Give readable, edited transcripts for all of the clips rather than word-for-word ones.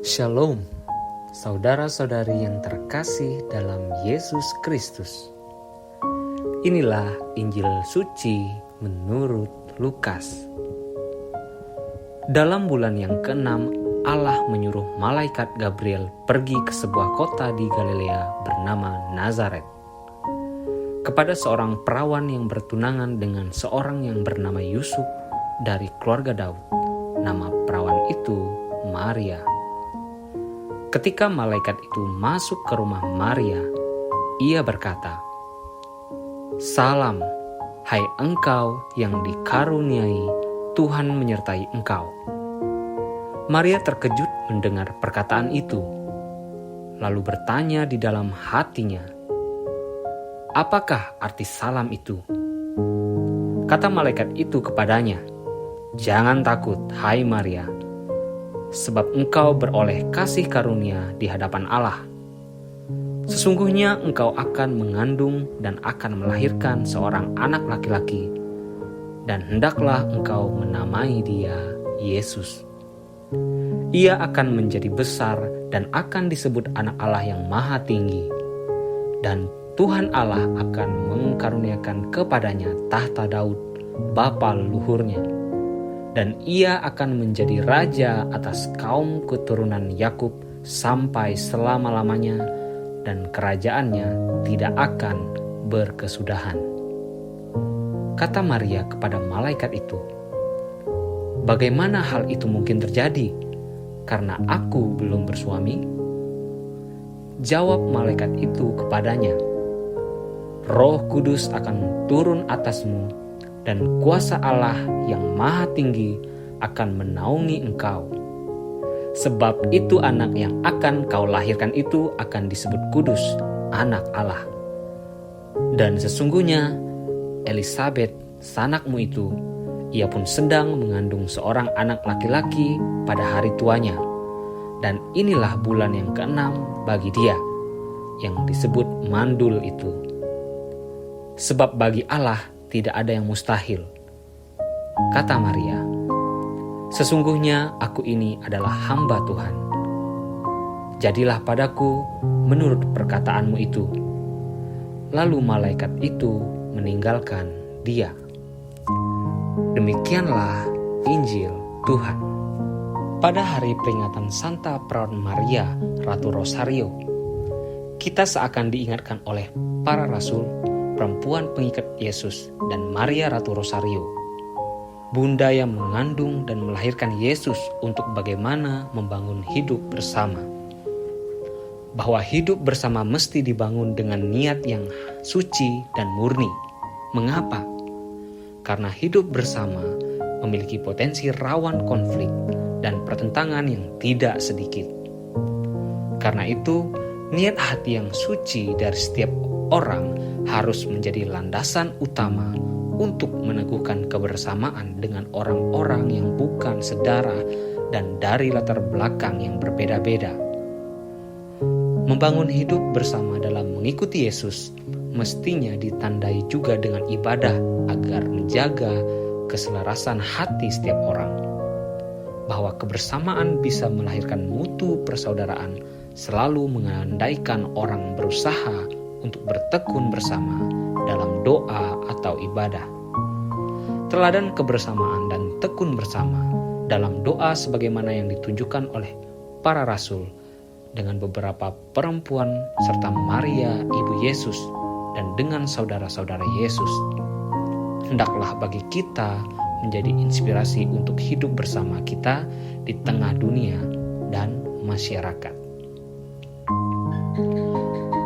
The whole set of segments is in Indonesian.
Shalom, saudara-saudari yang terkasih dalam Yesus Kristus. Inilah Injil suci menurut Lukas. Dalam bulan yang ke-6, Allah menyuruh malaikat Gabriel pergi ke sebuah kota di Galilea bernama Nazaret, kepada seorang perawan yang bertunangan dengan seorang yang bernama Yusuf dari keluarga Daud. Nama perawan itu Maria. Ketika malaikat itu masuk ke rumah Maria, ia berkata, "Salam, hai engkau yang dikaruniai, Tuhan menyertai engkau." Maria terkejut mendengar perkataan itu, lalu bertanya di dalam hatinya, "Apakah arti salam itu?" Kata malaikat itu kepadanya, "Jangan takut, hai Maria, sebab engkau beroleh kasih karunia di hadapan Allah. Sesungguhnya engkau akan mengandung dan akan melahirkan seorang anak laki-laki, dan hendaklah engkau menamai dia Yesus. Ia akan menjadi besar dan akan disebut Anak Allah yang Maha Tinggi, dan Tuhan Allah akan mengkaruniakan kepadanya tahta Daud, bapa leluhurnya, dan ia akan menjadi raja atas kaum keturunan Yakub sampai selama-lamanya, dan kerajaannya tidak akan berkesudahan." Kata Maria kepada malaikat itu, "Bagaimana hal itu mungkin terjadi, karena aku belum bersuami?" Jawab malaikat itu kepadanya, "Roh Kudus akan turun atasmu, dan kuasa Allah yang Maha Tinggi akan menaungi engkau. Sebab itu anak yang akan kau lahirkan itu akan disebut kudus, Anak Allah. Dan sesungguhnya Elisabet, sanakmu itu, ia pun sedang mengandung seorang anak laki-laki pada hari tuanya. Dan inilah bulan yang ke-6 bagi dia, yang disebut mandul itu. Sebab bagi Allah tidak ada yang mustahil." Kata Maria, "Sesungguhnya aku ini adalah hamba Tuhan. Jadilah padaku menurut perkataanmu itu." Lalu malaikat itu meninggalkan dia. Demikianlah Injil Tuhan. Pada hari peringatan Santa Perawan Maria, Ratu Rosario, kita seakan diingatkan oleh para rasul, perempuan pengikat Yesus, dan Maria Ratu Rosario, bunda yang mengandung dan melahirkan Yesus, untuk bagaimana membangun hidup bersama. Bahwa hidup bersama mesti dibangun dengan niat yang suci dan murni. Mengapa? Karena hidup bersama memiliki potensi rawan konflik dan pertentangan yang tidak sedikit. Karena itu, niat hati yang suci dari setiap orang harus menjadi landasan utama untuk meneguhkan kebersamaan dengan orang-orang yang bukan sedarah dan dari latar belakang yang berbeda-beda. Membangun hidup bersama dalam mengikuti Yesus mestinya ditandai juga dengan ibadah agar menjaga keselarasan hati setiap orang. Bahwa kebersamaan bisa melahirkan mutu persaudaraan selalu mengandaikan orang berusaha untuk bertekun bersama dalam doa atau ibadah. Teladan kebersamaan dan tekun bersama dalam doa sebagaimana yang ditunjukkan oleh para rasul dengan beberapa perempuan serta Maria ibu Yesus dan dengan saudara-saudara Yesus, hendaklah bagi kita menjadi inspirasi untuk hidup bersama kita di tengah dunia dan masyarakat.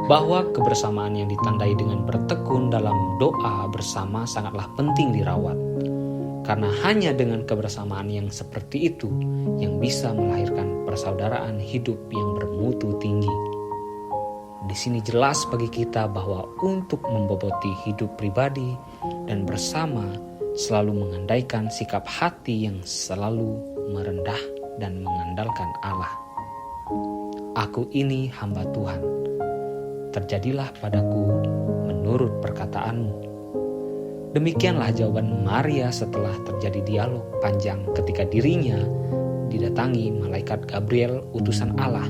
Bahwa kebersamaan yang ditandai dengan bertekun dalam doa bersama sangatlah penting dirawat. Karena hanya dengan kebersamaan yang seperti itu yang bisa melahirkan persaudaraan hidup yang bermutu tinggi. Di sini jelas bagi kita bahwa untuk memboboti hidup pribadi dan bersama selalu mengandaikan sikap hati yang selalu merendah dan mengandalkan Allah. "Aku ini hamba Tuhan. Terjadilah padaku menurut perkataanmu." Demikianlah jawaban Maria setelah terjadi dialog panjang ketika dirinya didatangi malaikat Gabriel utusan Allah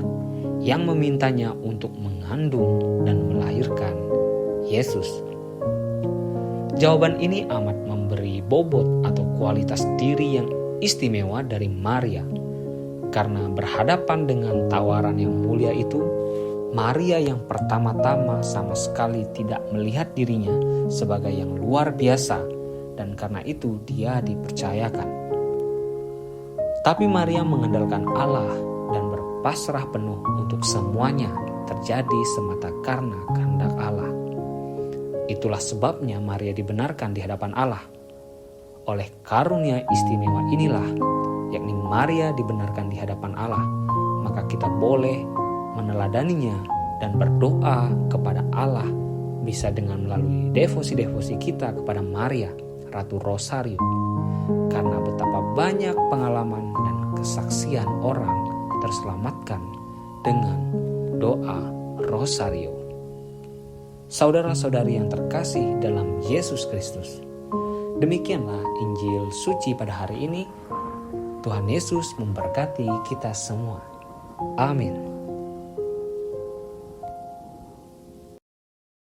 yang memintanya untuk mengandung dan melahirkan Yesus. Jawaban ini amat memberi bobot atau kualitas diri yang istimewa dari Maria. Karena berhadapan dengan tawaran yang mulia itu, Maria yang pertama-tama sama sekali tidak melihat dirinya sebagai yang luar biasa, dan karena itu dia dipercayakan. Tapi Maria mengandalkan Allah dan berpasrah penuh untuk semuanya terjadi semata karena kehendak Allah. Itulah sebabnya Maria dibenarkan di hadapan Allah. Oleh karunia istimewa inilah, yakni Maria dibenarkan di hadapan Allah, maka kita boleh meneladaninya dan berdoa kepada Allah bisa dengan melalui devosi-devosi kita kepada Maria, Ratu Rosario. Karena betapa banyak pengalaman dan kesaksian orang terselamatkan dengan doa Rosario. Saudara-saudari yang terkasih dalam Yesus Kristus, demikianlah Injil suci pada hari ini. Tuhan Yesus memberkati kita semua. Amin.